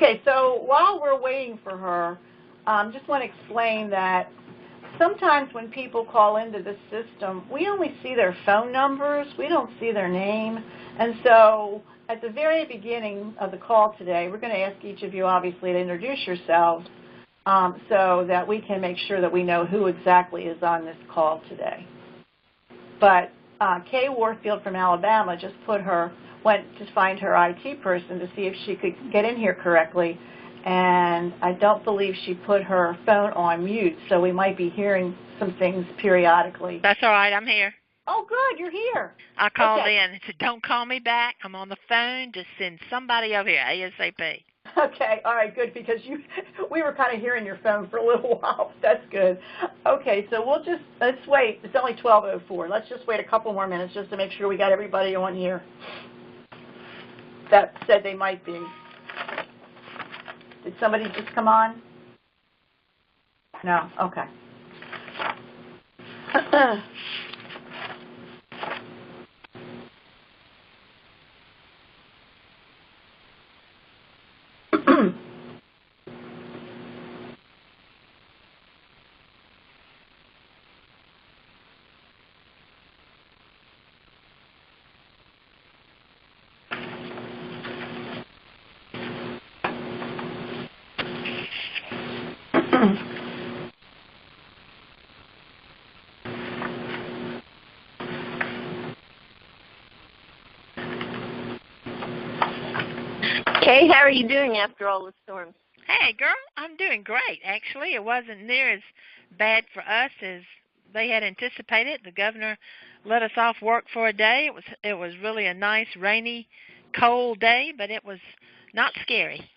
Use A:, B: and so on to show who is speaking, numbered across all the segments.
A: Okay, so while we're waiting for her, just want to explain that sometimes when people call into the system, we only see their phone numbers. We don't see their name. And so at the very beginning of the call today, we're going to ask each of you, obviously, to introduce yourselves so that we can make sure that we know who exactly is on this call today. But Kay Warfield from Alabama just went to find her IT person to see if she could get in here correctly. And I don't believe she put her phone on mute, so we might be hearing some things periodically.
B: That's all right. I'm here.
A: Oh, good. You're here.
B: I called in and said, don't call me back. I'm on the phone. Just send somebody over here, ASAP.
A: Okay. All right, good, because we were kind of hearing your phone for a little while. That's good. Okay, so let's wait. It's only 12:04. Let's just wait a couple more minutes just to make sure we got everybody on here that said they might be. Did somebody just come on? No? Okay.
C: Kay, how are you doing after all the storms?
B: Hey, girl, I'm doing great. Actually, it wasn't near as bad for us as they had anticipated. The governor let us off work for a day. It was really a nice, rainy, cold day, but it was not scary.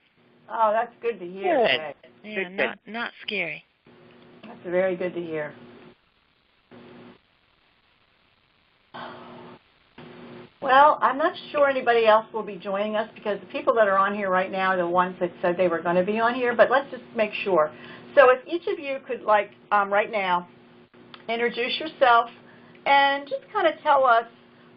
A: Oh, that's good to hear.
B: Good. Yeah, not scary.
A: That's very good to hear. Well, I'm not sure anybody else will be joining us because the people that are on here right now are the ones that said they were going to be on here, but let's just make sure. So if each of you could, right now, introduce yourself and just kind of tell us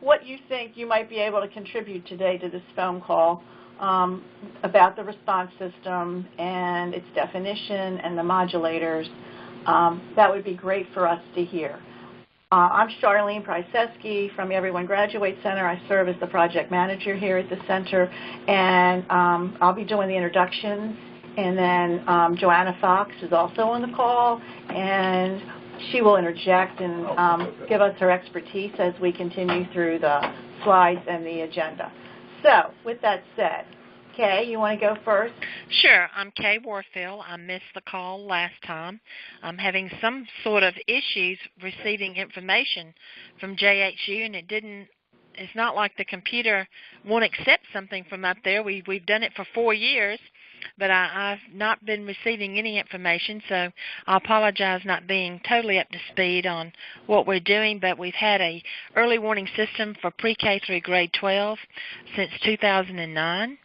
A: what you think you might be able to contribute today to this phone call about the response system and its definition and the modulators. That would be great for us to hear. I'm Charlene Pryceski from Everyone Graduate Center. I serve as the project manager here at the center, and I'll be doing the introductions. And then Joanna Fox is also on the call, and she will interject and give us her expertise as we continue through the slides and the agenda. So with that said, Kay, you want to go first?
B: Sure. I'm Kay Warfield. I missed the call last time. I'm having some sort of issues receiving information from JHU, and it's not like the computer won't accept something from up there. We've done it for 4 years, but I've not been receiving any information, so I apologize not being totally up to speed on what we're doing, but we've had a early warning system for pre-K through grade 12 since 2009.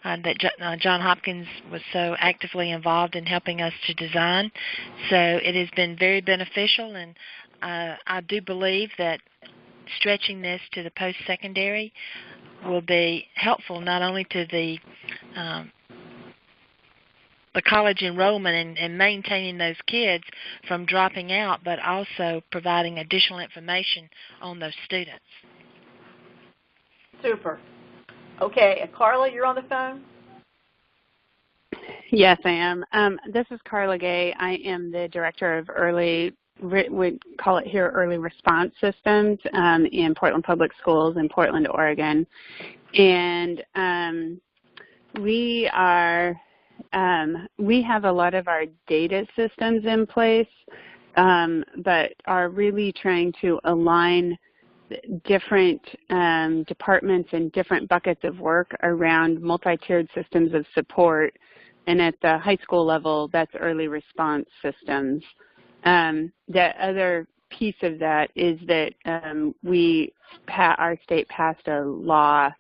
B: That John Hopkins was so actively involved in helping us to design. So it has been very beneficial, and I do believe that stretching this to the post-secondary will be helpful not only to the college enrollment and maintaining those kids from dropping out, but also providing additional information on those students.
A: Super. Okay, Carla, you're on the phone?
D: Yes, I am. This is Carla Gay. I am the director of we call it here Early Response Systems in Portland Public Schools in Portland, Oregon. And we have a lot of our data systems in place, but are really trying to align different departments and different buckets of work around multi-tiered systems of support. And at the high school level, that's early response systems. The other piece of that is that our state passed a law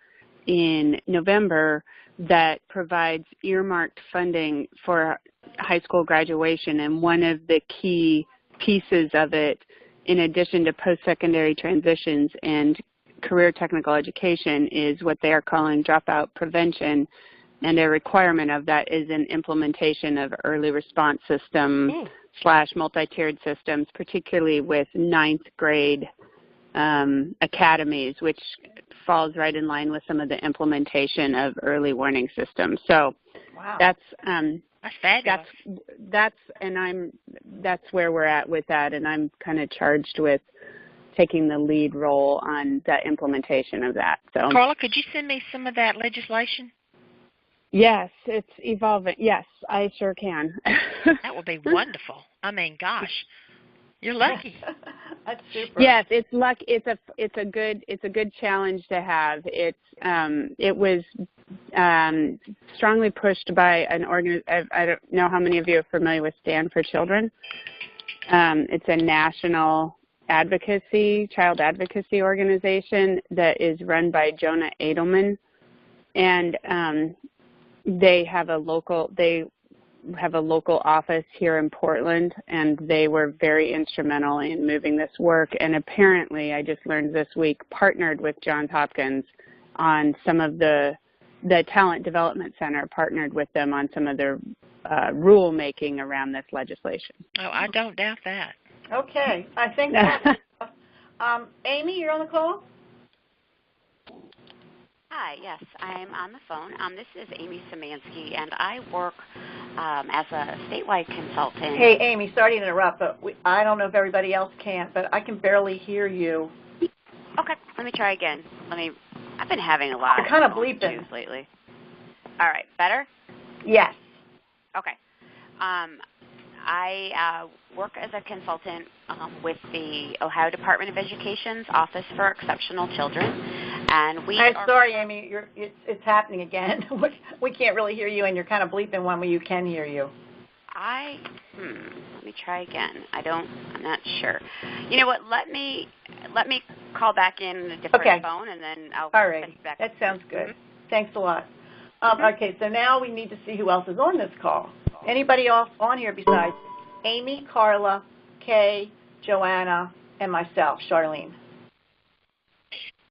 D: in November that provides earmarked funding for high school graduation, and one of the key pieces of it, in addition to post-secondary transitions and career technical education, is what they are calling dropout prevention, and a requirement of that is an implementation of early response system / multi-tiered systems, particularly with ninth grade academies, which falls right in line with some of the implementation of early warning systems. So
A: Wow.
B: That's fabulous.
D: That's where we're at with that, and I'm kind of charged with taking the lead role on the implementation of that. So
B: Carla, could you send me some of that legislation?
D: yes, it's evolving. Yes, I sure can.
B: That would be wonderful. I mean, gosh, you're lucky.
A: That's super.
D: Yes, it's a good challenge to have. It was strongly pushed by an I don't know how many of you are familiar with Stand for Children. It's a national child advocacy organization that is run by Jonah Edelman, and they have a local office here in Portland, and they were very instrumental in moving this work. And apparently, I just learned this week, partnered with Johns Hopkins on some of the Talent Development Center partnered with them on some of their rulemaking around this legislation.
B: Oh, I don't doubt that.
A: Okay, I think that's Amy, you're on the call?
E: Hi, yes, I'm on the phone. This is Amy Szymanski, and I work as a statewide consultant.
A: Hey, Amy, sorry to interrupt, but I don't know if everybody else can, but I can barely hear you.
E: Okay, let me try again. I've been having a lot of
A: kind of
E: phone
A: bleeping
E: issues lately. All right, better?
A: Yes.
E: Okay. I work as a consultant with the Ohio Department of Education's Office for Exceptional Children, and
A: sorry, Amy, it's happening again. We can't really hear you, and you're kind of bleeping when you can hear you.
E: Let me try again. I'm not sure. You know what? Let me call back in a different phone, and then I'll
A: All right.
E: touch back.
A: That sounds good.
E: Mm-hmm.
A: Thanks a lot. Okay, so now we need to see who else is on this call. Anybody else on here besides Amy, Carla, Kay, Joanna, and myself, Charlene?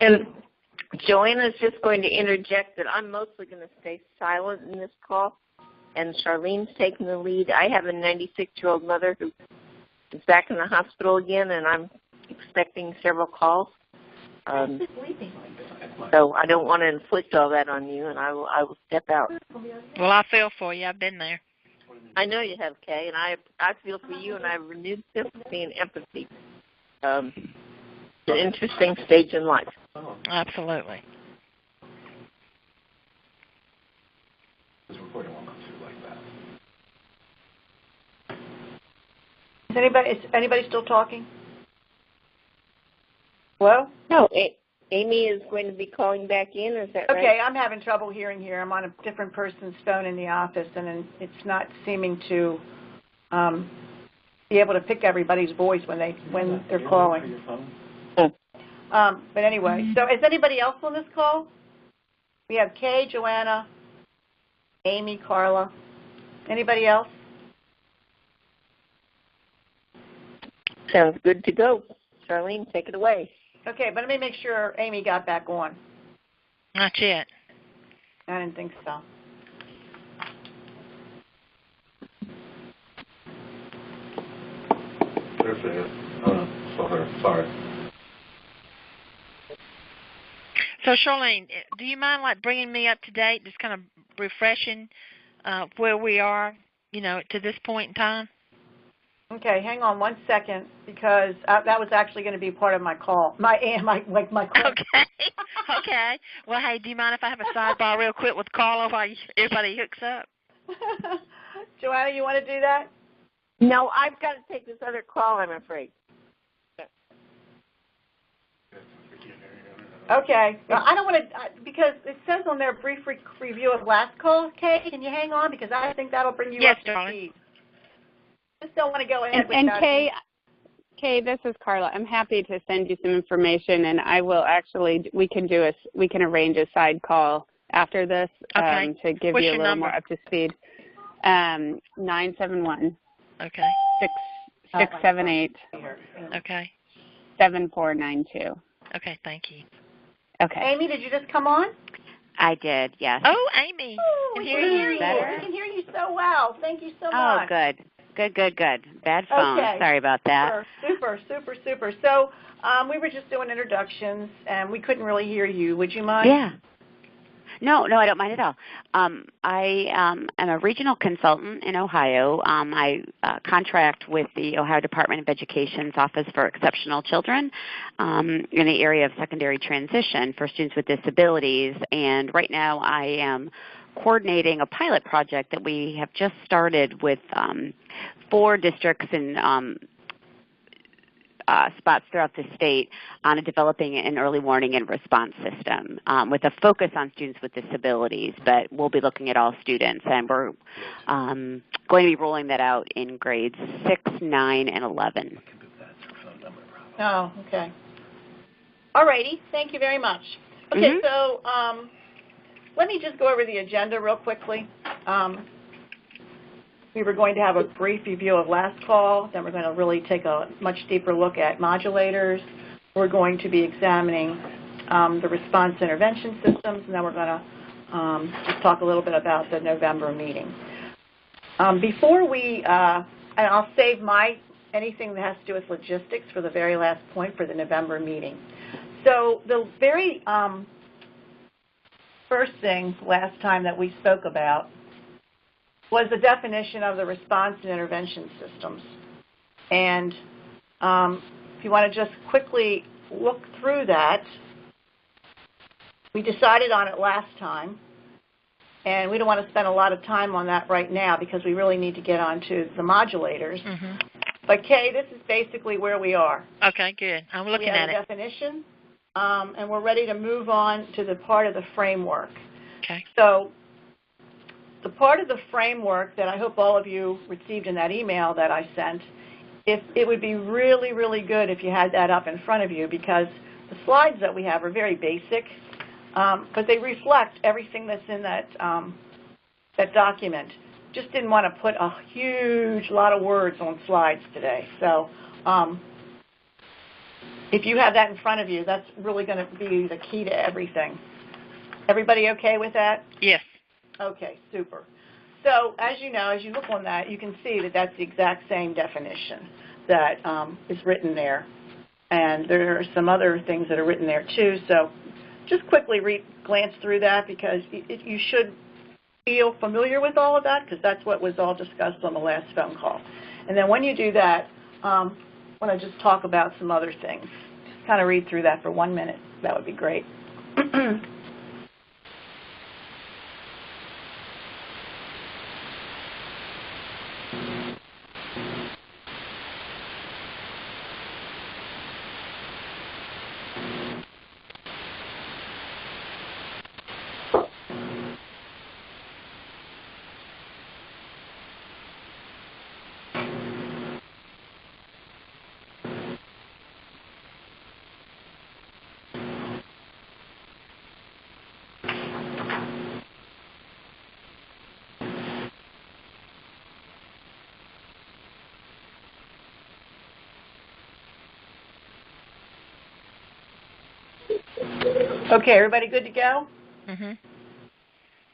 C: And Joanna's just going to interject that I'm mostly going to stay silent in this call, and Charlene's taking the lead. I have a 96-year-old mother who is back in the hospital again, and I'm expecting several calls. So I don't want to inflict all that on you, and I will step out.
B: Well, I feel for you. I've been there.
C: I know you have, Kay, and I feel for you, and I have renewed sympathy and empathy. It's an interesting stage in life.
B: Absolutely.
F: This recording will not do like that.
A: Is anybody still talking? Hello?
C: No, Amy is going to be calling back in, is that right?
A: Okay, I'm having trouble hearing here. I'm on a different person's phone in the office, and it's not seeming to be able to pick everybody's voice when they're calling. But anyway, so is anybody else on this call? We have Kay, Joanna, Amy, Carla. Anybody else?
C: Sounds good to go. Charlene, take it away.
A: Okay, but let me make sure Amy got back on.
B: Not yet.
A: I didn't think so.
F: There she is. Saw her. Sorry.
B: So, Charlene, do you mind bringing me up to date, just kind of refreshing where we are, to this point in time?
A: Okay, hang on 1 second, because that was actually going to be part of my call. My call.
B: Okay. Okay. Well, hey, do you mind if I have a sidebar real quick with Carla while everybody hooks up?
A: Joanna, you want to do that?
C: No, I've got to take this other call, I'm afraid.
A: Okay. Well, I don't want to, because it says on there brief review of last call. Kay, can you hang on? Because I think that'll bring you up to speed. Just don't want to go ahead
D: and Kay, this is Carla. I'm happy to send you some information, and I will we can arrange a side call after this to give you a little more up to speed. 971.
B: Okay.
D: 678.
B: Okay.
D: 7492.
B: Okay, thank you.
D: Okay.
A: Amy, did you just come on?
G: I did, yes.
B: Oh, Amy.
A: Oh,
B: Can
A: we
B: hear
A: can
B: you
A: hear you.
G: better?
A: We can hear you so well. Thank you so
G: Oh,
A: much.
G: good. Good. Bad phone.
A: Okay.
G: Sorry about that.
A: Super. So we were just doing introductions, and we couldn't really hear you. Would you mind?
G: Yeah. No, I don't mind at all. I am a regional consultant in Ohio. I contract with the Ohio Department of Education's Office for Exceptional Children in the area of secondary transition for students with disabilities. And right now I am coordinating a pilot project that we have just started with 4 districts in spots throughout the state on developing an early warning and response system with a focus on students with disabilities, but we'll be looking at all students, and we're going to be rolling that out in grades 6, 9, and 11.
A: Oh, okay. All righty. Thank you very much. Okay, so let me just go over the agenda real quickly. We were going to have a brief review of last call, then we're going to really take a much deeper look at modulators. We're going to be examining the response intervention systems, and then we're going to just talk a little bit about the November meeting. Before we, and I'll save anything that has to do with logistics for the very last point for the November meeting. So the very first thing last time that we spoke about was the definition of the response and intervention systems. And if you want to just quickly look through that, we decided on it last time, and we don't want to spend a lot of time on that right now because we really need to get on to the modulators. But Kay, this is basically where we are.
B: Okay, good. I'm looking at it.
A: We have a definition, and we're ready to move on to the part of the framework.
B: Okay.
A: So the part of the framework that I hope all of you received in that email that I sent, it would be really, really good if you had that up in front of you, because the slides that we have are very basic, but they reflect everything that's in that, that document. Just didn't want to put a huge lot of words on slides today. So if you have that in front of you, that's really going to be the key to everything. Everybody okay with that?
B: Yes.
A: Okay, super. So as you know, as you look on that, you can see that that's the exact same definition that is written there. And there are some other things that are written there too. So just quickly glance through that, because you should feel familiar with all of that, because that's what was all discussed on the last phone call. And then when you do that, I want to just talk about some other things. Just kind of read through that for 1 minute. That would be great. Okay, everybody good to go?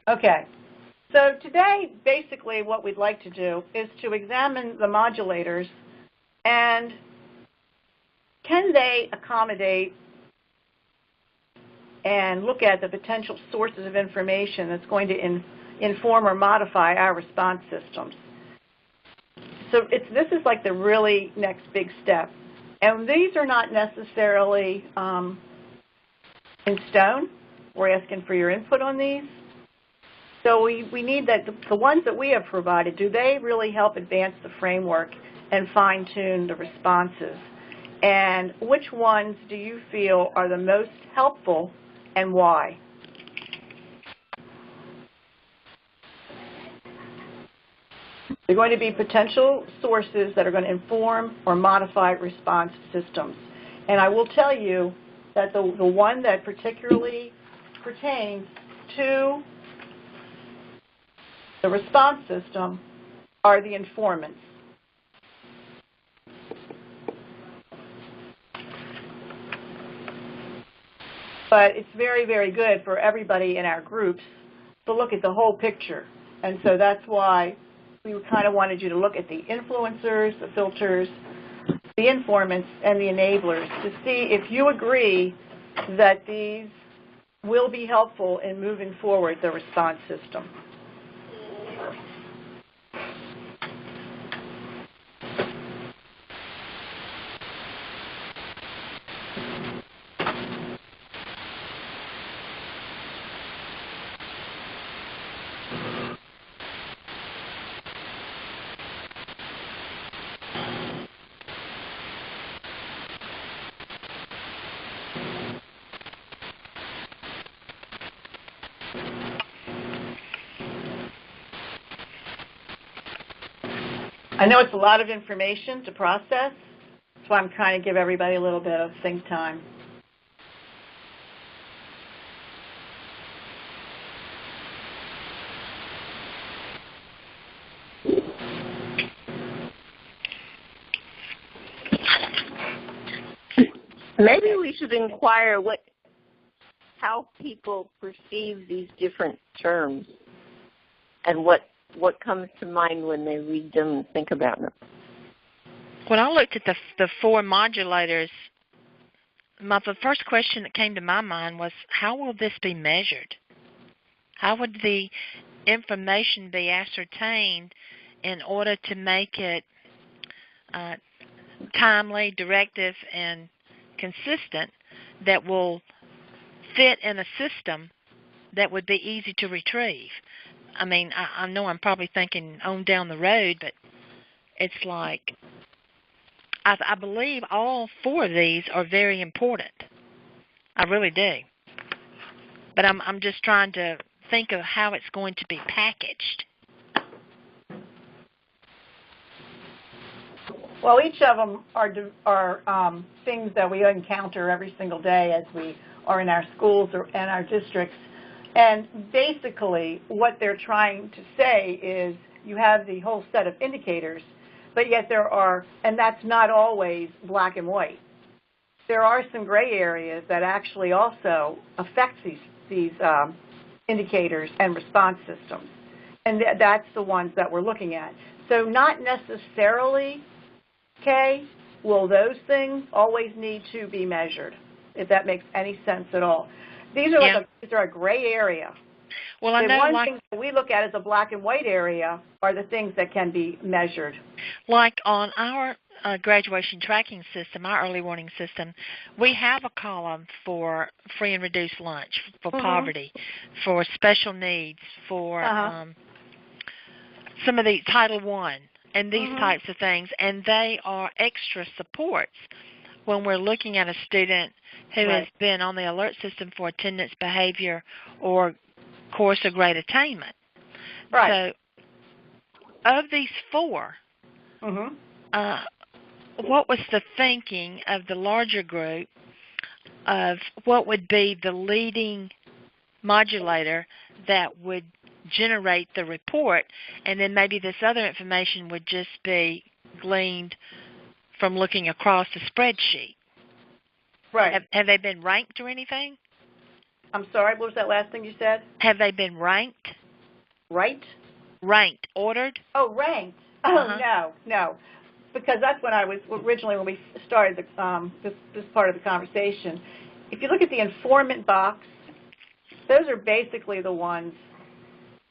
A: Okay. So today, basically what we'd like to do is to examine the modulators and can they accommodate and look at the potential sources of information that's going to inform or modify our response systems. So this is like the really next big step. And these are not necessarily in stone. We're asking for your input on these. So we need that the ones that we have provided, do they really help advance the framework and fine-tune the responses? And which ones do you feel are the most helpful and why? They're going to be potential sources that are going to inform or modify response systems. And I will tell you that the one that particularly pertains to the response system are the informants. but it's very, very good for everybody in our groups to look at the whole picture. And so that's why we kind of wanted you to look at the influencers, the filters, the informants, and the enablers to see if you agree that these will be helpful in moving forward the response system. I know it's a lot of information to process, so I'm trying to give everybody a little bit of think time.
C: Maybe we should inquire how people perceive these different terms and what comes to mind when they read them and think about them.
B: When I looked at the 4 modulators, the first question that came to my mind was, how will this be measured? How would the information be ascertained in order to make it timely, directive, and consistent that will fit in a system that would be easy to retrieve? I mean, I know I'm probably thinking on down the road, but it's like I believe all 4 of these are very important. I really do. But I'm just trying to think of how it's going to be packaged.
A: Well, each of them are things that we encounter every single day as we are in our schools and our districts. And basically, what they're trying to say is you have the whole set of indicators, but yet there are, and that's not always black and white. There are some gray areas that actually also affect these indicators and response systems. And that's the ones that we're looking at. So not necessarily, Kay, will those things always need to be measured, if that makes any sense at all. These are these are a gray area.
B: Well, I
A: the
B: know
A: one thing that we look at as a black and white area are the things that can be measured.
B: Like on our graduation tracking system, our early warning system, we have a column for free and reduced lunch, for poverty, for special needs, for some of the Title I, and these types of things, and they are extra supports when we're looking at a student who has been on the alert system for attendance, behavior, or course or grade attainment.
A: Right.
B: So of these 4, what was the thinking of the larger group of what would be the leading modulator that would generate the report, and then maybe this other information would just be gleaned from looking across the spreadsheet?
A: Right.
B: Have they been ranked or anything?
A: I'm sorry, what was that last thing you said?
B: Have they been ranked?
A: Right?
B: Ranked, ordered?
A: Oh, ranked. Oh, no. Because that's when I was originally, when we started this part of the conversation. If you look at the informant box, those are basically the ones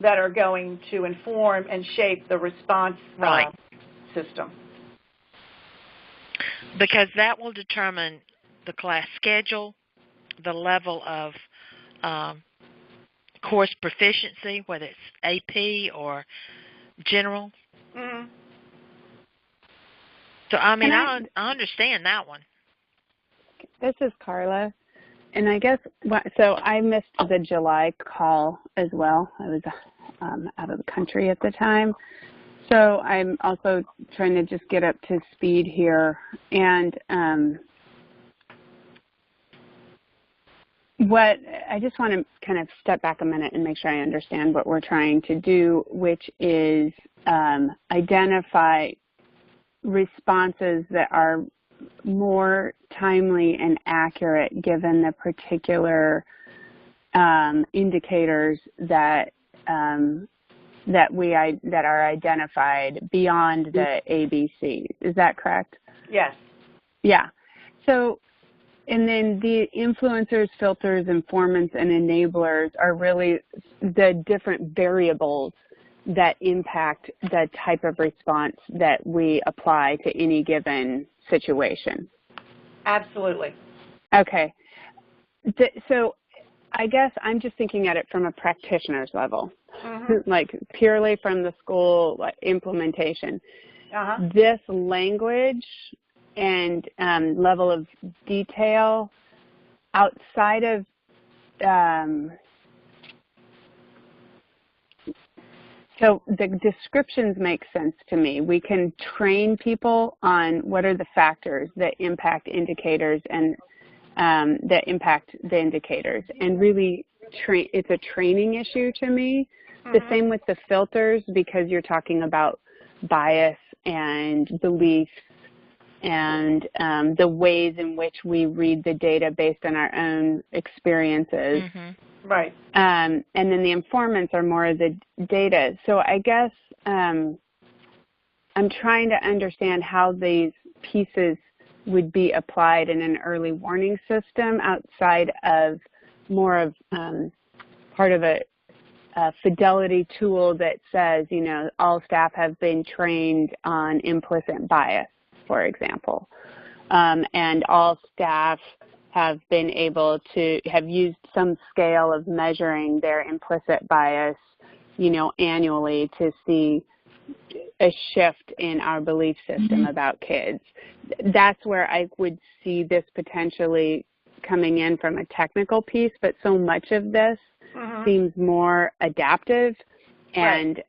A: that are going to inform and shape the response system.
B: Because that will determine the class schedule, the level of course proficiency, whether it's AP or general. So, I mean, I understand that one.
D: This is Carla. And I guess, so I missed the July call as well. I was out of the country at the time. So I'm also trying to just get up to speed here. And what I just want to kind of step back a minute and make sure I understand what we're trying to do, which is identify responses that are more timely and accurate given the particular indicators that that are identified beyond the ABCs. Is that correct?
A: Yes.
D: Yeah. So, and then the influencers, filters, informants, and enablers are really the different variables that impact the type of response that we apply to any given situation.
A: Absolutely.
D: Okay. So I guess I'm just thinking at it from a practitioner's level, like purely from the school implementation. This language and level of detail outside of so the descriptions make sense to me. We can train people on what are the factors that impact indicators and that impact the indicators, and really it's a training issue to me. The same with the filters, because you're talking about bias and beliefs and the ways in which we read the data based on our own experiences.
A: Right.
D: And then the informants are more of the data. So I guess I'm trying to understand how these pieces would be applied in an early warning system outside of more of part of a fidelity tool that says, you know, all staff have been trained on implicit bias, for example, and all staff have been able to have used some scale of measuring their implicit bias, you know, annually to see a shift in our belief system about kids. That's where I would see this potentially coming in from a technical piece, but so much of this seems more adaptive and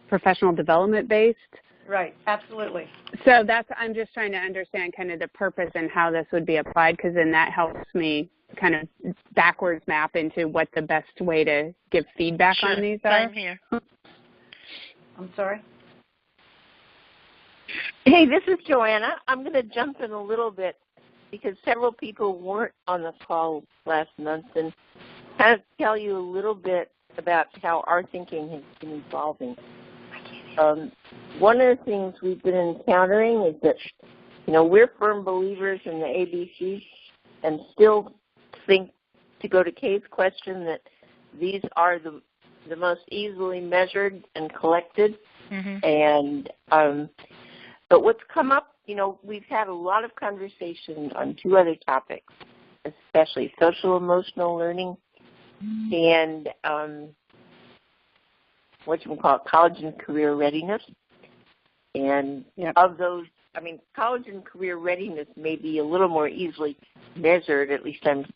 D: professional development based.
A: Right, absolutely.
D: So I'm just trying to understand kind of the purpose and how this would be applied, because then that helps me kind of backwards map into what the best way to give feedback on these are.
B: Same here.
A: I'm sorry?
C: Hey, this is Joanna. I'm going to jump in a little bit because several people weren't on the call last month, and kind of tell you a little bit about how our thinking has been evolving. One of the things we've been encountering is that, you know, we're firm believers in the ABCs and still think, to go to Kay's question, that these are the most easily measured and collected. And but what's come up, you know, we've had a lot of conversation on two other topics, especially social emotional learning and college and career readiness. And of those, I mean, college and career readiness may be a little more easily measured, at least I'm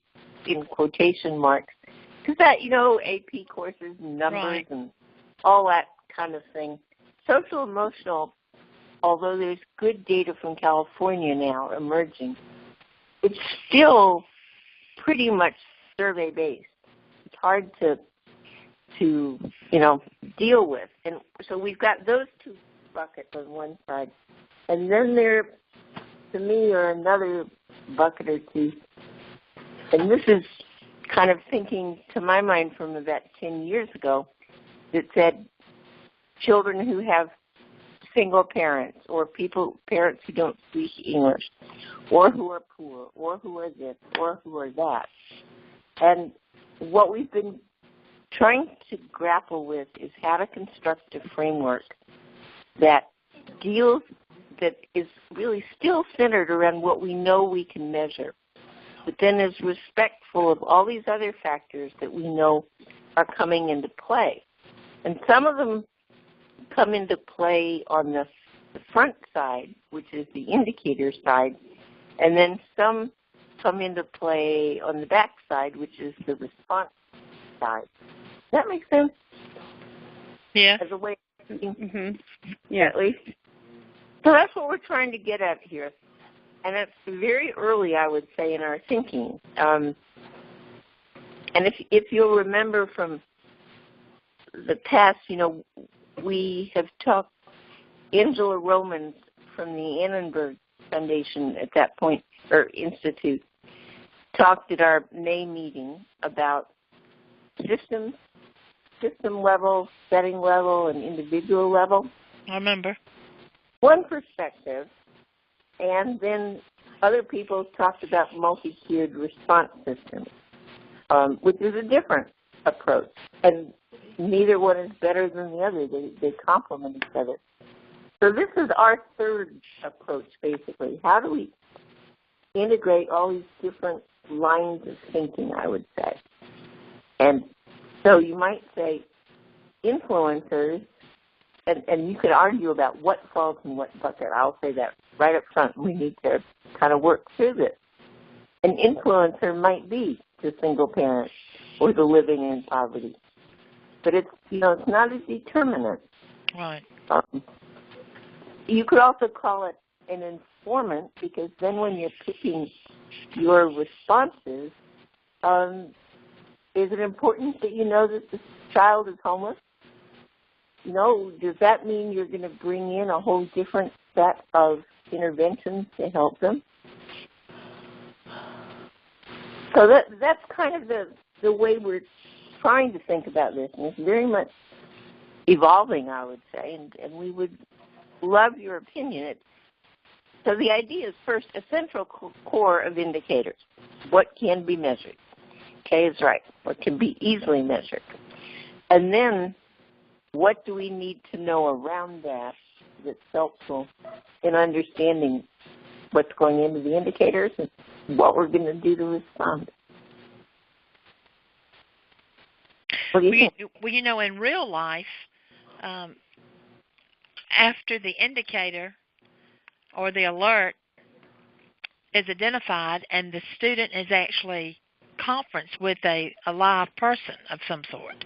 C: in quotation marks, because that, you know, AP courses and numbers and all that kind of thing. Social emotional, although there's good data from California now emerging, it's still pretty much survey-based. It's hard to you know, deal with. And so we've got those two buckets on one side. And then there, to me, are another bucket or two. And this is kind of thinking, to my mind, from about 10 years ago, that said children who have single parents or parents who don't speak English or who are poor or who are this or who are that. And what we've been trying to grapple with is how to construct a framework that is really still centered around what we know we can measure, but then is respectful of all these other factors that we know are coming into play. And some of them come into play on the front side, which is the indicator side, and then some come into play on the back side, which is the response side. Does that make sense?
B: Yeah.
C: As a way of thinking? Yeah, at least. So that's what we're trying to get at here. And it's very early, I would say, in our thinking. And if you'll remember from the past, you know, we have talked, Angela Romans from the Annenberg Foundation at that point, or Institute, talked at our May meeting about system level, setting level, and individual level.
B: I remember.
C: One perspective, and then other people talked about multi-tiered response systems, which is a different approach. And neither one is better than the other. They complement each other. So this is our third approach, basically. How do we integrate all these different lines of thinking, I would say? And so you might say influencers, and you could argue about what falls in what bucket. I'll say that right up front. We need to kind of work through this. An influencer might be the single parent or the living in poverty. But it's, it's not a determinant.
B: Right.
C: You could also call it an informant, because then when you're picking your responses, is it important that you know that the child is homeless? Does that mean you're going to bring in a whole different set of interventions to help them? So that's kind of the way we're trying to think about this, and it's very much evolving, I would say, and we would love your opinion. So the idea is, first, a central core of indicators. What can be measured? Kay is right. What can be easily measured? And then what do we need to know around that that's helpful in understanding what's going into the indicators and what we're going to do to respond? What do you think?
B: Well, in real life, after the indicator or the alert is identified and the student is actually conferenced with a live person of some sort,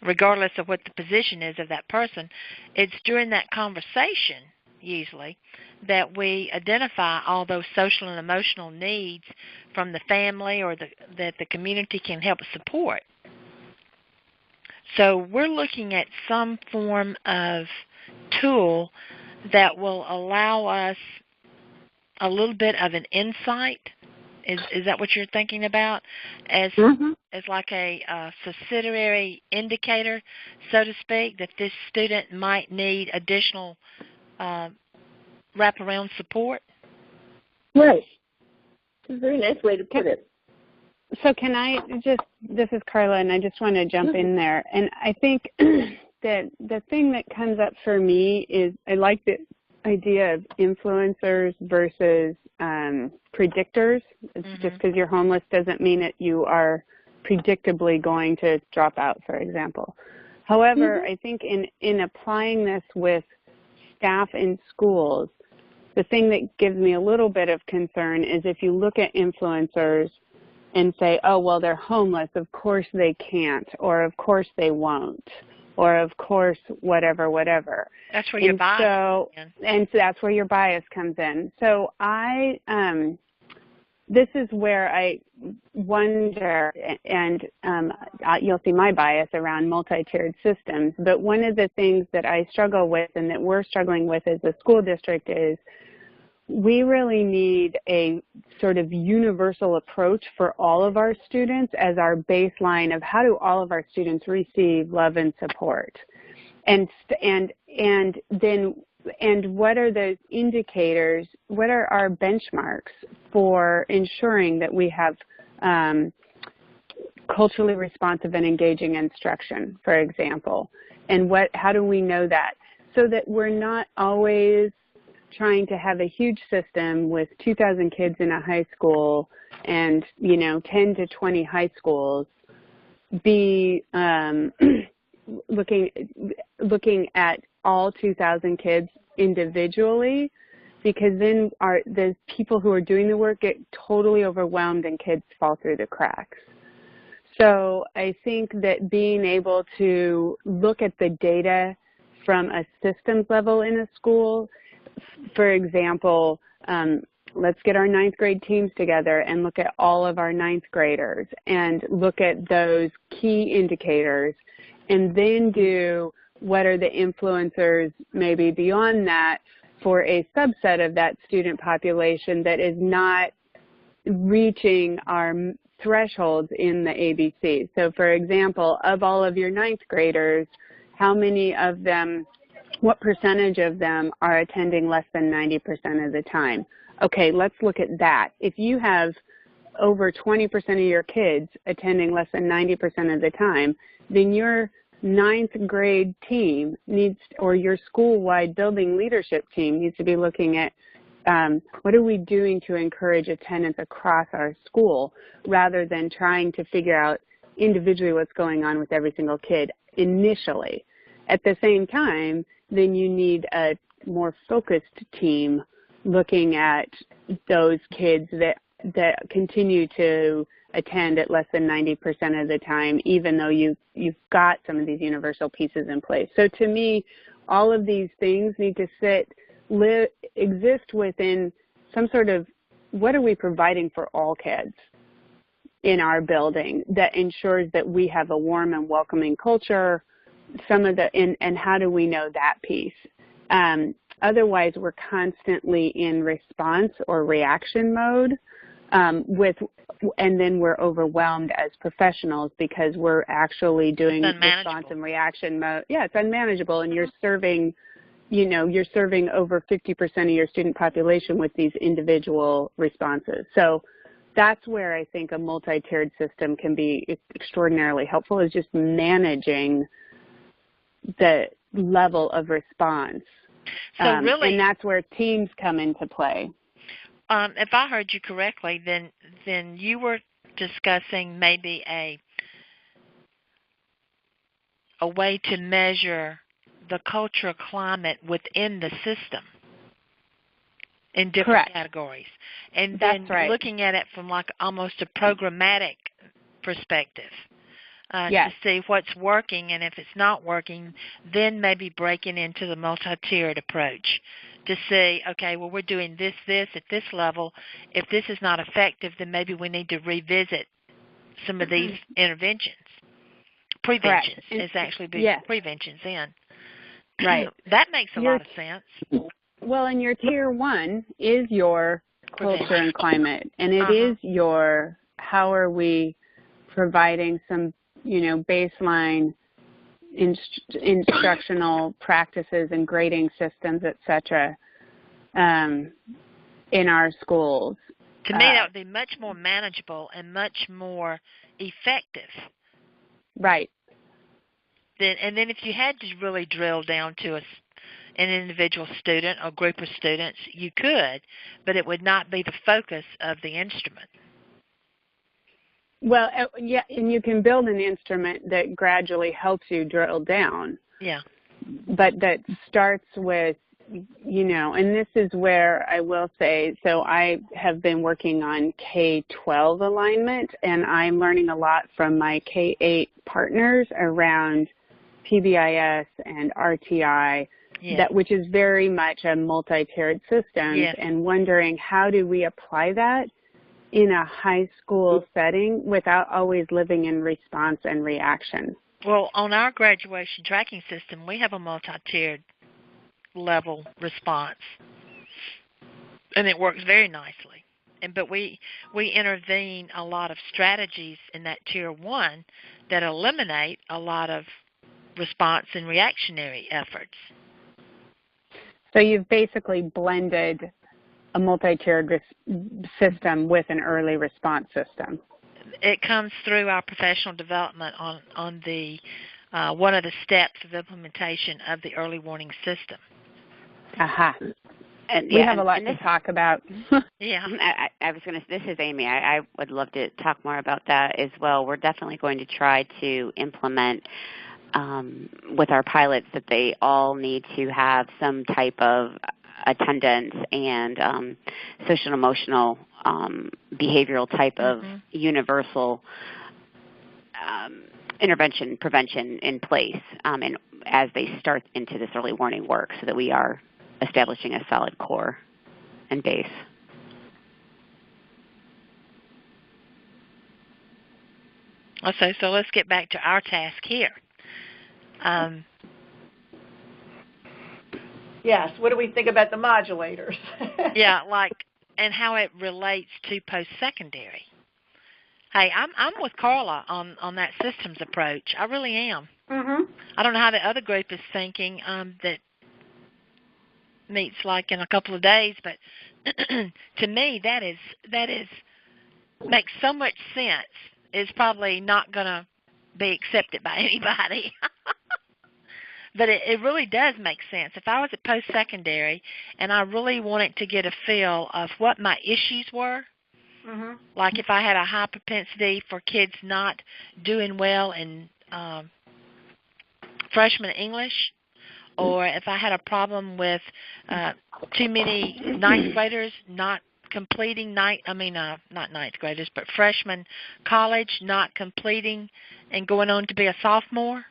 B: regardless of what the position is of that person, it's during that conversation, usually, that we identify all those social and emotional needs from the family or that the community can help support. So we're looking at some form of tool that will allow us a little bit of an insight. Is that what you're thinking about? As like a subsidiary indicator, so to speak, that this student might need additional wraparound support?
C: Right. It's a very nice way to put it.
D: So can I this is Carla, and I just want to jump in there. And I think that the thing that comes up for me is I like the idea of influencers versus predictors. It's just because you're homeless doesn't mean that you are predictably going to drop out, for example. However, I think in applying this with staff in schools, the thing that gives me a little bit of concern is if you look at influencers and say, oh, well, they're homeless, of course they can't, or of course they won't, or of course whatever.
B: That's where your bias comes in.
D: And so that's where your bias comes in. So this is where I wonder, and you'll see my bias around multi-tiered systems, but one of the things that I struggle with and that we're struggling with as a school district is we really need a sort of universal approach for all of our students as our baseline of how do all of our students receive love and support. And what are those indicators, what are our benchmarks for ensuring that we have culturally responsive and engaging instruction, for example? And how do we know that? So that we're not always trying to have a huge system with 2,000 kids in a high school and, 10 to 20 high schools be looking at all 2,000 kids individually, because then the people who are doing the work get totally overwhelmed and kids fall through the cracks. So I think that being able to look at the data from a systems level in a school, for example, let's get our ninth grade teams together and look at all of our ninth graders and look at those key indicators, and then do what are the influencers maybe beyond that for a subset of that student population that is not reaching our thresholds in the ABC. So for example, of all of your ninth graders, how many of them, what percentage of them are attending less than 90% of the time? Okay, let's look at that. If you have over 20% of your kids attending less than 90% of the time, then your ninth grade team needs, or your school-wide building leadership team needs to be looking at what are we doing to encourage attendance across our school rather than trying to figure out individually what's going on with every single kid initially. At the same time, then you need a more focused team looking at those kids that continue to attend at less than 90% of the time, even though you've got some of these universal pieces in place. So to me, all of these things need to exist within some sort of, what are we providing for all kids in our building that ensures that we have a warm and welcoming culture, and how do we know that piece? Otherwise, we're constantly in response or reaction mode, and then we're overwhelmed as professionals because we're actually doing response and reaction mode. Yeah, it's unmanageable, and you're serving over 50% of your student population with these individual responses. So that's where I think a multi-tiered system can be extraordinarily helpful, is just managing the level of response.
B: So really,
D: and that's where teams come into play.
B: If I heard you correctly, then you were discussing maybe a way to measure the cultural climate within the system in different
D: Correct.
B: categories. And
D: That's
B: then
D: right.
B: looking at it from like almost a programmatic perspective.
D: Yes.
B: To see what's working, and if it's not working, then maybe breaking into the multi-tiered approach to see, okay, well, we're doing this at this level. If this is not effective, then maybe we need to revisit some of these interventions. Preventions is actually preventions in.
D: Right.
B: That makes a lot of sense.
D: Well, and your tier one is your culture and climate, and it is your, how are we providing some baseline instructional practices and grading systems, et cetera, in our schools.
B: To me, that would be much more manageable and much more effective.
D: Right.
B: And then if you had to really drill down to an individual student or group of students, you could, but it would not be the focus of the instrument.
D: Well, yeah, and you can build an instrument that gradually helps you drill down.
B: Yeah.
D: But that starts with, and this is where I will say, so I have been working on K-12 alignment, and I'm learning a lot from my K-8 partners around PBIS and RTI, which is very much a multi-tiered system, and wondering how do we apply that in a high school setting without always living in response and reaction.
B: Well, on our graduation tracking system, we have a multi-tiered level response, and it works very nicely. But we intervene a lot of strategies in that tier one that eliminate a lot of response and reactionary efforts.
D: So you've basically blended a multi-tiered system with an early response system.
B: It comes through our professional development on the one of the steps of implementation of the early warning system.
D: And we have a lot to talk about.
G: I was going to, this is Amy. I would love to talk more about that as well. We're definitely going to try to implement with our pilots that they all need to have some type of attendance and social and emotional behavioral type of universal intervention, prevention in place and as they start into this early warning work so that we are establishing a solid core and base.
B: Okay, so let's get back to our task here.
A: Yes, what do we think about the modulators?
B: Yeah, like, and how it relates to post-secondary. Hey, I'm with Carla on that systems approach. I really am.
A: Mhm.
B: I don't know how the other group is thinking that meets like in a couple of days, but to me that is makes so much sense. It's probably not going to be accepted by anybody. But it really does make sense. If I was at post-secondary and I really wanted to get a feel of what my issues were,
A: Mhm.
B: like if I had a high propensity for kids not doing well in freshman English, or if I had a problem with too many ninth graders not completing not ninth graders, but freshman college not completing and going on to be a sophomore,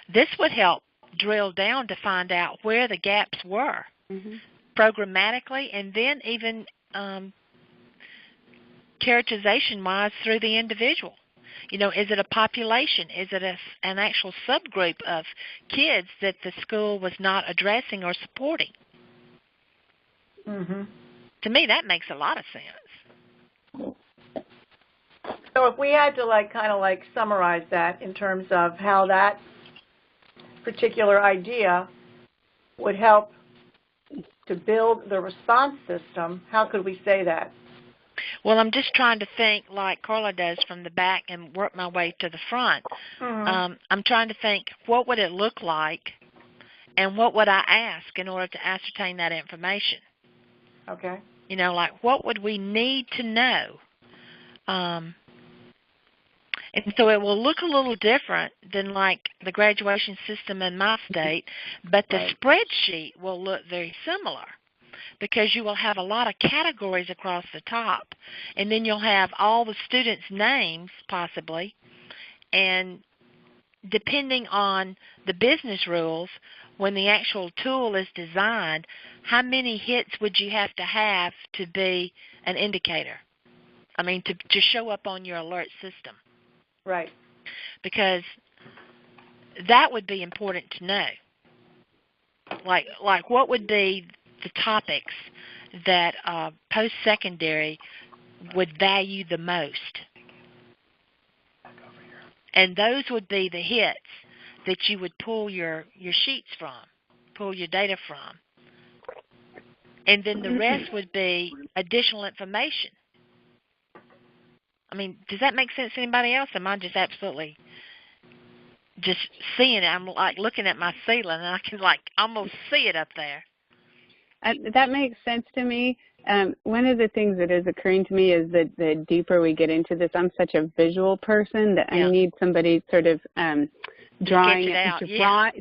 B: this would help drill down to find out where the gaps were programmatically, and then even characterization-wise through the individual. You know, is it a population? Is it an actual subgroup of kids that the school was not addressing or supporting?
A: Mhm.
B: To me, that makes a lot of sense.
A: So if we had to kind of summarize that in terms of how that particular idea would help to build the response system, how could we say that?
B: Well, I'm just trying to think like Carla does from the back and work my way to the front.
A: Mhm.
B: I'm trying to think, what would it look like and what would I ask in order to ascertain that information?
A: Okay.
B: You know, like what would we need to know? And so it will look a little different than like the graduation system in my state, but the spreadsheet will look very similar because you will have a lot of categories across the top, and then you'll have all the students' names possibly, and depending on the business rules, when the actual tool is designed, how many hits would you have to be an indicator? I mean, to show up on your alert system.
A: Right.
B: Because that would be important to know. Like what would be the topics that post-secondary would value the most? And those would be the hits that you would pull your sheets from, pull your data from. And then the rest would be additional information. I mean, does that make sense to anybody else? Am I just absolutely just seeing it? I'm like looking at my ceiling and I can like almost see it up there.
D: That makes sense to me. One of the things that is occurring to me is that the deeper we get into this, I'm such a visual person that I need somebody sort of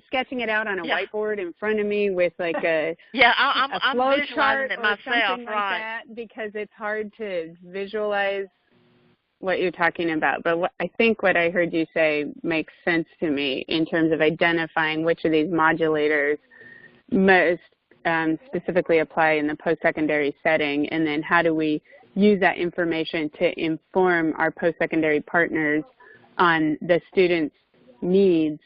D: sketching it out on a whiteboard in front of me with like a
B: I'm
D: flow
B: visualizing
D: chart
B: it
D: or
B: myself,
D: something like that, because it's hard to visualize what you're talking about. But I think what I heard you say makes sense to me in terms of identifying which of these modulators most specifically apply in the post-secondary setting, and then how do we use that information to inform our post-secondary partners on the students' needs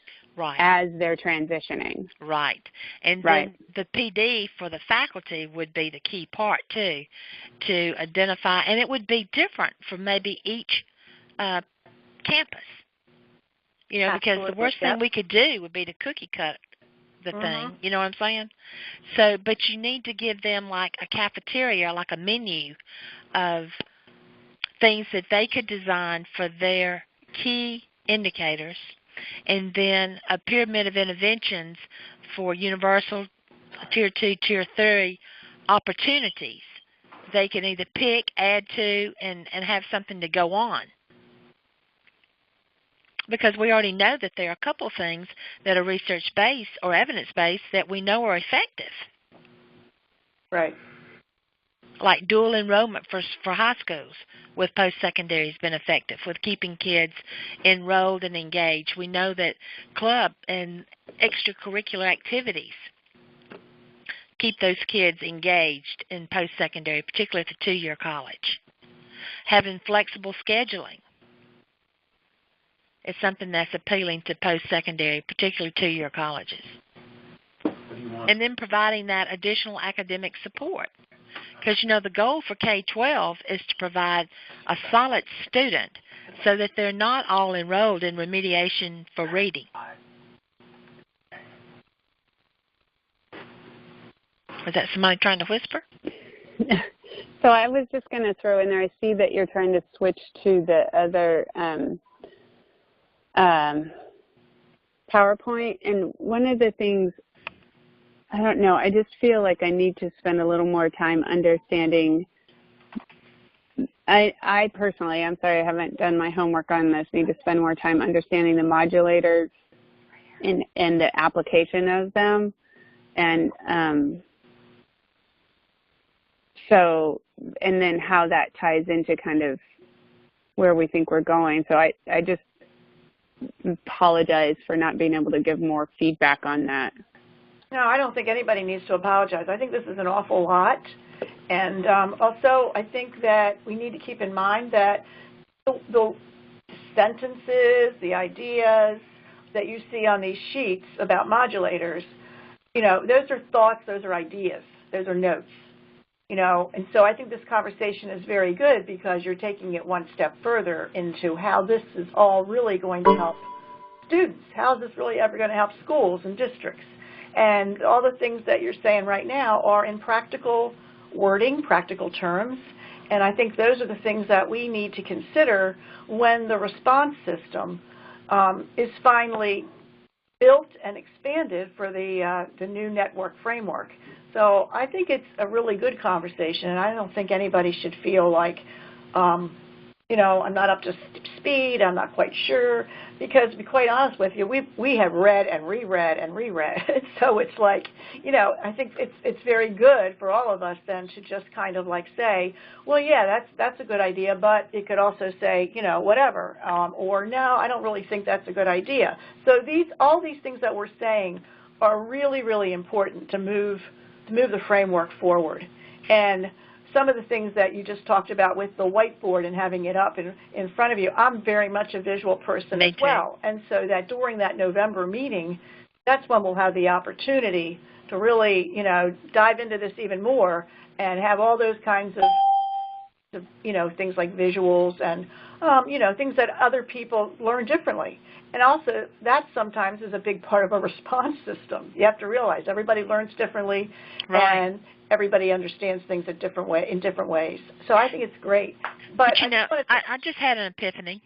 D: as they're transitioning.
B: Right. And then the PD for the faculty would be the key part, too, to identify. And it would be different for maybe each campus. You know, because the worst thing we could do would be to cookie cut the thing. You know what I'm saying? So, but you need to give them like a cafeteria, like a menu of things that they could design for their key indicators, and then a pyramid of interventions for universal, Tier 2, Tier 3 opportunities. They can either pick, add to, and have something to go on. Because we already know that there are a couple of things that are research-based or evidence-based that we know are effective.
A: Right.
B: Like dual enrollment for high schools with post-secondary has been effective with keeping kids enrolled and engaged. We know that club and extracurricular activities keep those kids engaged in post-secondary, particularly at the two-year college. Having flexible scheduling is something that's appealing to post-secondary, particularly two-year colleges. and then providing that additional academic support. Because, the goal for K-12 is to provide a solid student so that they're not all enrolled in remediation for reading. Was that somebody trying to whisper?
D: So I was just going to throw in there, I see that you're trying to switch to the other PowerPoint, and one of the things, I don't know, I just feel like I need to spend a little more time understanding. I personally, I'm sorry, I haven't done my homework on this, need to spend more time understanding the modulators and the application of them. And and then how that ties into kind of where we think we're going. So I just apologize for not being able to give more feedback on that.
A: No, I don't think anybody needs to apologize. I think this is an awful lot. And also, I think that we need to keep in mind that the sentences, the ideas that you see on these sheets about modulators, those are thoughts, those are ideas, those are notes. And so I think this conversation is very good because you're taking it one step further into how this is all really going to help students. How is this really ever going to help schools and districts? And all the things that you're saying right now are in practical wording, practical terms, and I think those are the things that we need to consider when the response system is finally built and expanded for the new network framework. So I think it's a really good conversation, and I don't think anybody should feel like, I'm not up to speed, I'm not quite sure, because to be quite honest with you, we have read and reread and reread. So it's like, I think it's very good for all of us then to just kind of like say, well, yeah, that's a good idea, but it could also say, whatever, or no, I don't really think that's a good idea. So all these things that we're saying are really, really important to move the framework forward. And some of the things that you just talked about with the whiteboard and having it up in front of you, I'm very much a visual person as well. And so that during that November meeting, that's when we'll have the opportunity to really, dive into this even more and have all those kinds of, things like visuals and, things that other people learn differently. And also, that sometimes is a big part of a response system. You have to realize everybody learns differently,
B: right,
A: and everybody understands things in different ways. So I think it's great. But
B: I just had an epiphany.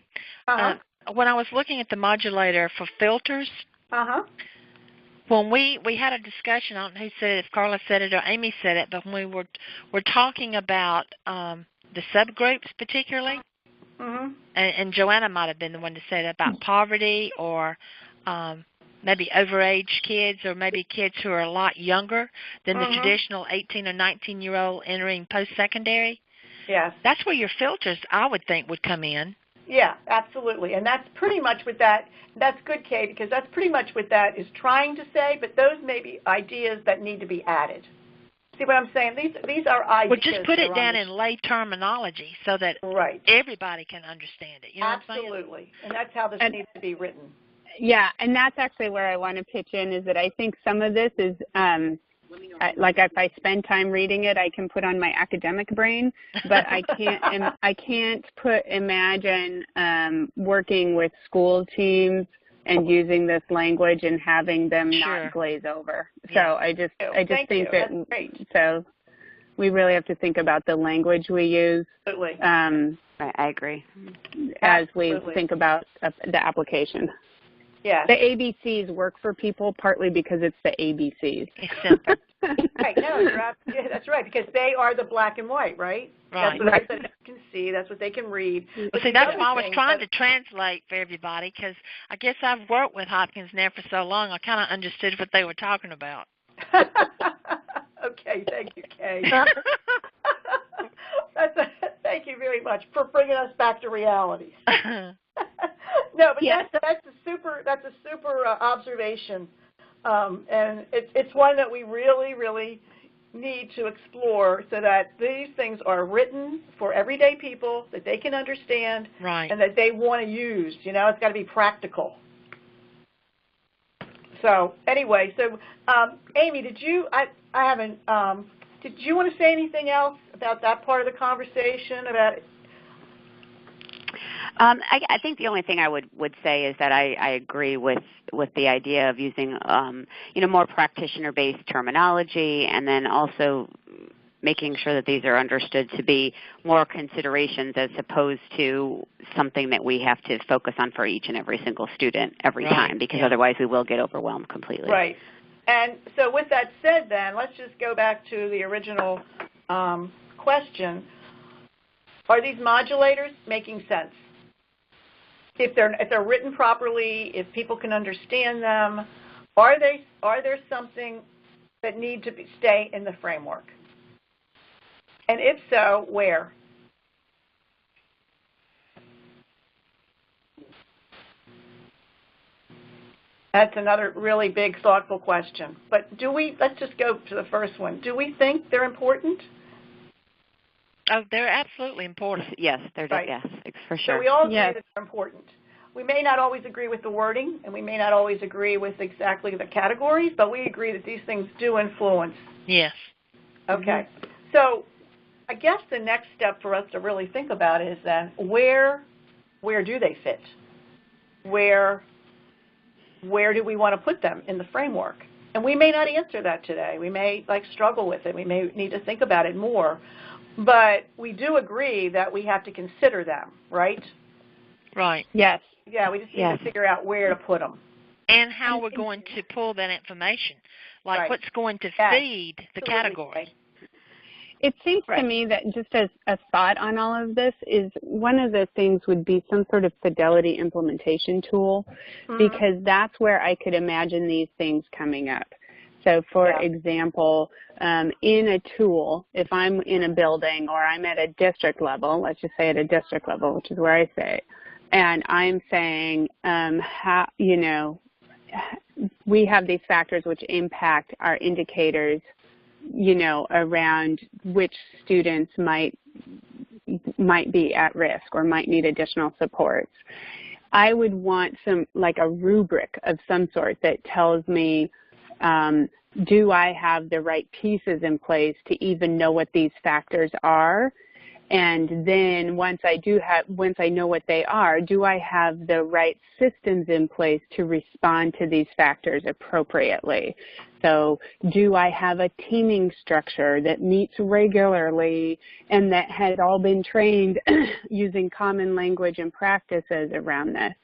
A: Uh-huh.
B: When I was looking at the modulator for filters, when we had a discussion, I don't know who said it, if Carla said it or Amy said it, but when we were talking about the subgroups particularly, and Joanna might have been the one to say that about poverty or maybe overage kids or maybe kids who are a lot younger than the traditional 18 or 19-year-old entering post-secondary.
A: Yes.
B: That's where your filters, I would think, would come in.
A: Yeah, absolutely. And that's pretty much what that's good, Kay, because that's pretty much what that is trying to say, but those may be ideas that need to be added. See what I'm saying? These are ideas.
B: Well, just put it down in lay terminology so that everybody can understand it. You know
A: Absolutely.
B: What I'm saying?
A: And that's how this needs to be written.
D: Yeah, and that's actually where I want to pitch in, is that I think some of this is, like if I spend time reading it, I can put on my academic brain, but I can't imagine working with school teams and using this language and having them not glaze over. So I just think that, so we really have to think about the language we use.
A: Absolutely.
G: I agree.
D: As we think about the application.
A: Yeah.
D: The ABCs work for people partly because it's the ABCs.
B: It's simple.
A: Right. No, that's right, because they are the black and white, right?
B: Right.
A: That's what they can see. That's what they can read.
B: Well, see, that's why I was trying to translate for everybody, because I guess I've worked with Hopkins now for so long, I kind of understood what they were talking about.
A: Okay, thank you, Kay. Thank you very much for bringing us back to reality. No, but that's a super observation, and it's one that we really, really need to explore so that these things are written for everyday people that they can understand, and that they want to use. It's got to be practical. So anyway, Amy, did you? I haven't. Did you want to say anything else about that part of the conversation about?
G: I think the only thing I would say is that I agree with the idea of using more practitioner-based terminology, and then also making sure that these are understood to be more considerations as opposed to something that we have to focus on for each and every single student every time, because otherwise we will get overwhelmed completely.
A: Right. And so with that said then, let's just go back to the original question. Are these modulators making sense? If they're written properly, if people can understand them, are there something that need to stay in the framework? And if so, where? That's another really big, thoughtful question. But let's just go to the first one. Do we think they're important?
B: Oh, they're absolutely important.
G: Yes, they're
A: right.
G: Yes, for sure.
A: So we all agree
D: Yes.
A: that they're important. We may not always agree with the wording, and we may not always agree with exactly the categories, but we agree that these things do influence.
B: Yes.
A: Okay. So I guess the next step for us to really think about is then where do they fit? Where do we want to put them in the framework? And we may not answer that today. We may struggle with it. We may need to think about it more. But we do agree that we have to consider them, right?
B: Right.
D: Yes.
A: Yeah, we just need to figure out where to put them.
B: And how we're going to pull that information. Like
A: right.
B: what's going to feed the category.
D: It seems to me that just as a thought on all of this is one of the things would be some sort of fidelity implementation tool, because that's where I could imagine these things coming up. So, for example, in a tool, if I'm in a building or I'm at a district level, let's just say at a district level, which is where I say, and I'm saying, we have these factors which impact our indicators, around which students might be at risk or might need additional supports. I would want a rubric of some sort that tells me, do I have the right pieces in place to even know what these factors are? And then once I know what they are, do I have the right systems in place to respond to these factors appropriately? So do I have a teaming structure that meets regularly and that has all been trained using common language and practices around this?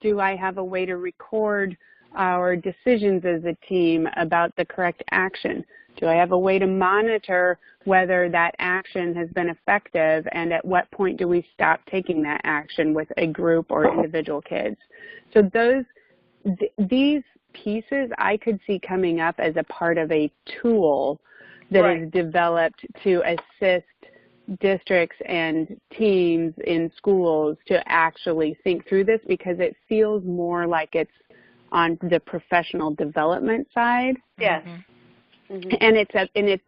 D: Do I have a way to record our decisions as a team about the correct action? Do I have a way to monitor whether that action has been effective, and at what point do we stop taking that action with a group or individual kids? So these pieces I could see coming up as a part of a tool that is developed to assist districts and teams in schools to actually think through this, because it feels more like it's on the professional development side.
A: Yes.
D: And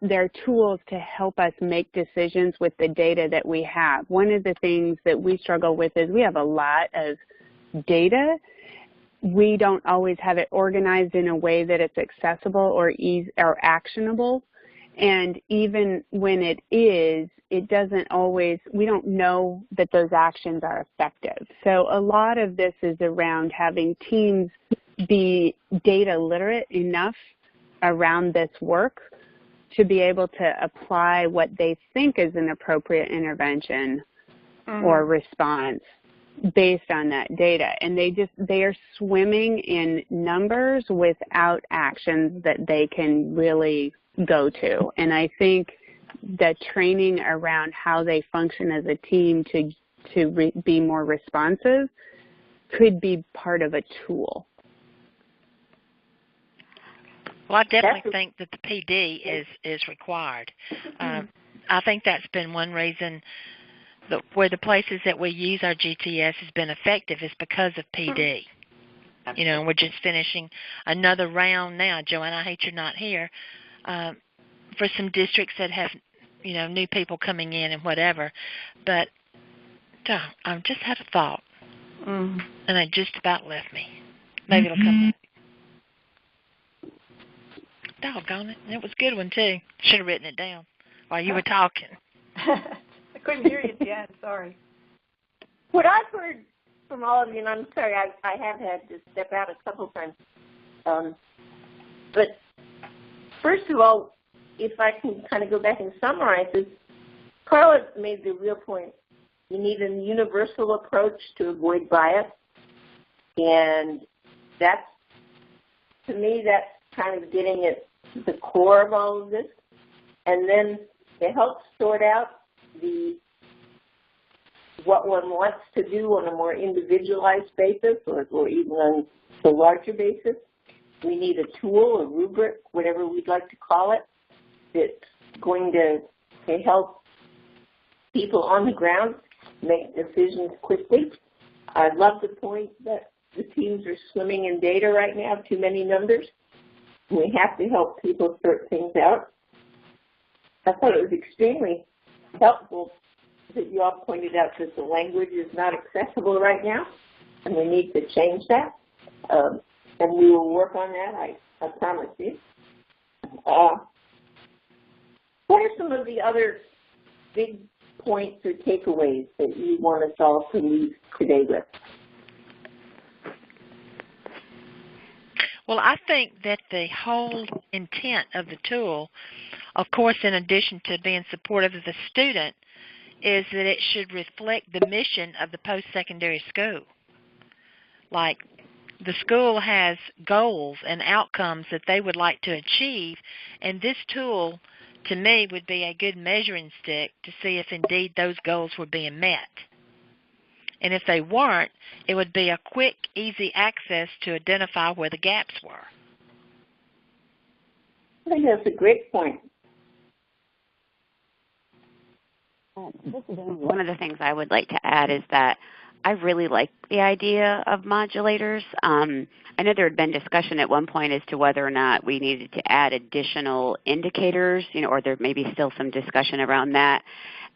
D: they're tools to help us make decisions with the data that we have. One of the things that we struggle with is we have a lot of data. We don't always have it organized in a way that it's accessible or actionable. And even when it is, it doesn't always, we don't know that those actions are effective. So a lot of this is around having teams be data literate enough around this work to be able to apply what they think is an appropriate intervention or response based on that data. And they are swimming in numbers without actions that they can really go to. And I think the training around how they function as a team to be more responsive could be part of a tool.
B: Well, I definitely think that the PD is required. I think that's been one reason where the places that we use our GTS has been effective is because of PD. And we're just finishing another round now. Joanne, I hate you're not here, for some districts that have, new people coming in and whatever. But I just had a thought, and it just about left me. Maybe it'll come back. Doggone it. It was a good one, too. Should have written it down while you were talking.
A: I couldn't hear you at the end, sorry.
C: What I've heard from all of you, and I'm sorry, I have had to step out a couple times, but first of all, if I can kind of go back and summarize this, Carla made the real point. You need a universal approach to avoid bias, and that's, to me, that's kind of getting at the core of all of this. And then to help sort out what one wants to do on a more individualized basis or even on a larger basis, we need a tool, a rubric, whatever we'd like to call it, that's going to help people on the ground make decisions quickly. I love the point that the teams are swimming in data right now, too many numbers. We have to help people sort things out. I thought it was extremely helpful that you all pointed out that the language is not accessible right now, and we need to change that. And we will work on that, I promise you. What are some of the other big points or takeaways that you want us all to leave today with?
B: Well, I think that the whole intent of the tool, of course, in addition to being supportive of the student, is that it should reflect the mission of the post-secondary school. Like, the school has goals and outcomes that they would like to achieve, and this tool, to me, would be a good measuring stick to see if indeed those goals were being met. And if they weren't, it would be a quick, easy access to identify where the gaps were.
C: I think that's a great point.
G: One of the things I would like to add is that I really like the idea of modulators. I know there had been discussion at one point as to whether or not we needed to add additional indicators, or there may be still some discussion around that.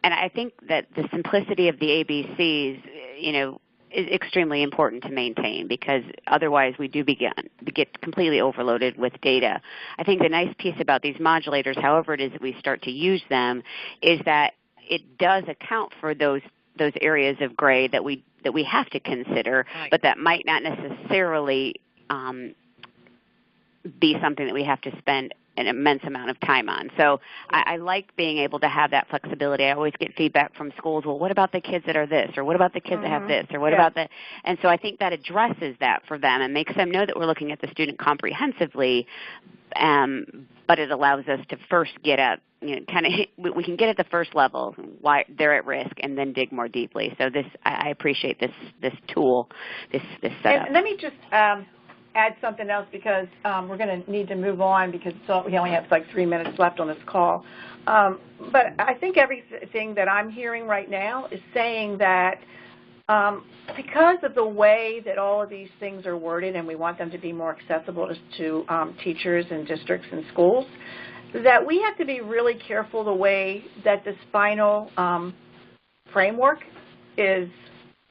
G: And I think that the simplicity of the ABCs, is extremely important to maintain, because otherwise we do get completely overloaded with data. I think the nice piece about these modulators, however it is that we start to use them, is that it does account for those areas of gray that we have to consider, right, but that might not necessarily be something that we have to spend an immense amount of time on. So I like being able to have that flexibility. I always get feedback from schools, well, what about the kids that are this, or what about the kids that have this, or what about the, and so I think that addresses that for them and makes them know that we're looking at the student comprehensively, but it allows us to first get at, we can get at the first level, why they're at risk, and then dig more deeply. So I appreciate this tool, this setup.
A: And let me just add something else, because we're going to need to move on, because we only have like 3 minutes left on this call. But I think everything that I'm hearing right now is saying that because of the way that all of these things are worded, and we want them to be more accessible to teachers and districts and schools, that we have to be really careful the way that this final framework is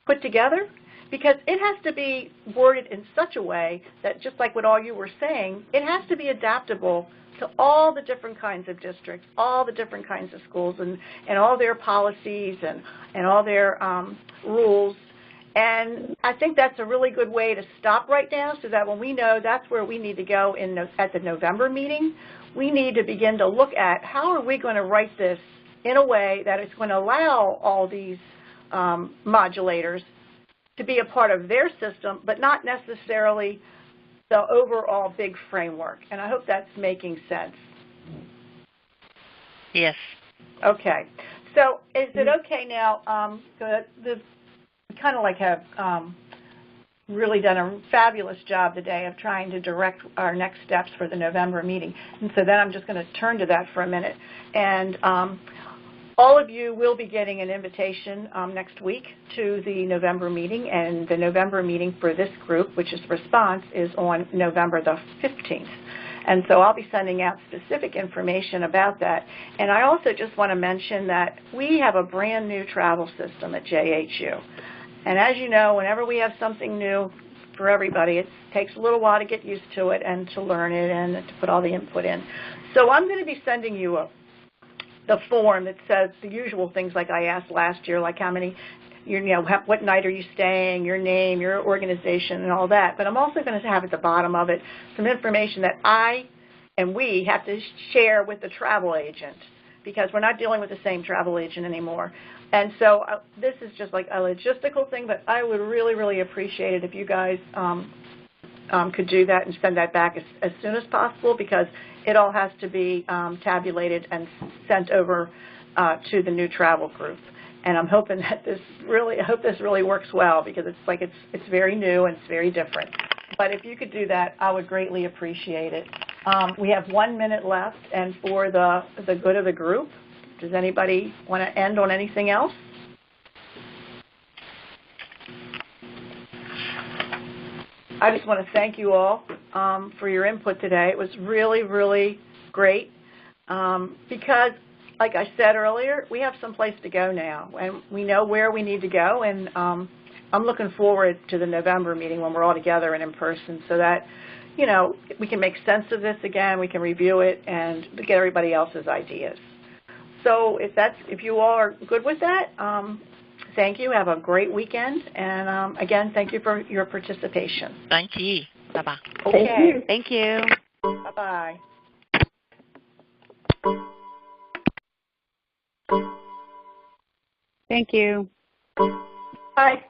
A: put together, because it has to be worded in such a way that, just like what all you were saying, it has to be adaptable to all the different kinds of districts, all the different kinds of schools, and all their policies and all their rules. And I think that's a really good way to stop right now, so that when we know that's where we need to go at the November meeting, we need to begin to look at how are we going to write this in a way that it's going to allow all these modulators to be a part of their system, but not necessarily the overall big framework. And I hope that's making sense.
B: Yes.
A: Okay. So is it okay now, we kind of like have really done a fabulous job today of trying to direct our next steps for the November meeting. And so then I'm just going to turn to that for a minute. And all of you will be getting an invitation next week to the November meeting, and the November meeting for this group, which is Response, is on November the 15th. And so I'll be sending out specific information about that. And I also just want to mention that we have a brand new travel system at JHU. And as you know, whenever we have something new, for everybody. It takes a little while to get used to it and to learn it and to put all the input in. So I'm going to be sending you the form that says the usual things like I asked last year, like how many, what night are you staying, your name, your organization, and all that. But I'm also going to have at the bottom of it some information that I and we have to share with the travel agent, because we're not dealing with the same travel agent anymore. And so this is just like a logistical thing, but I would really, really appreciate it if you guys could do that and send that back as soon as possible, because it all has to be tabulated and sent over to the new travel group. And I'm hoping that this really works well, because it's very new and it's very different. But if you could do that, I would greatly appreciate it. We have 1 minute left, and for the good of the group, does anybody want to end on anything else? I just want to thank you all for your input today. It was really, really great because, like I said earlier, we have some place to go now, and we know where we need to go, and I'm looking forward to the November meeting when we're all together and in person, so that we can make sense of this again, we can review it, and get everybody else's ideas. So if you all are good with that, thank you. Have a great weekend, and again, thank you for your participation.
B: Thank you. Bye-bye.
A: Okay.
G: Thank you.
A: Bye-bye.
D: Thank you.
A: Bye.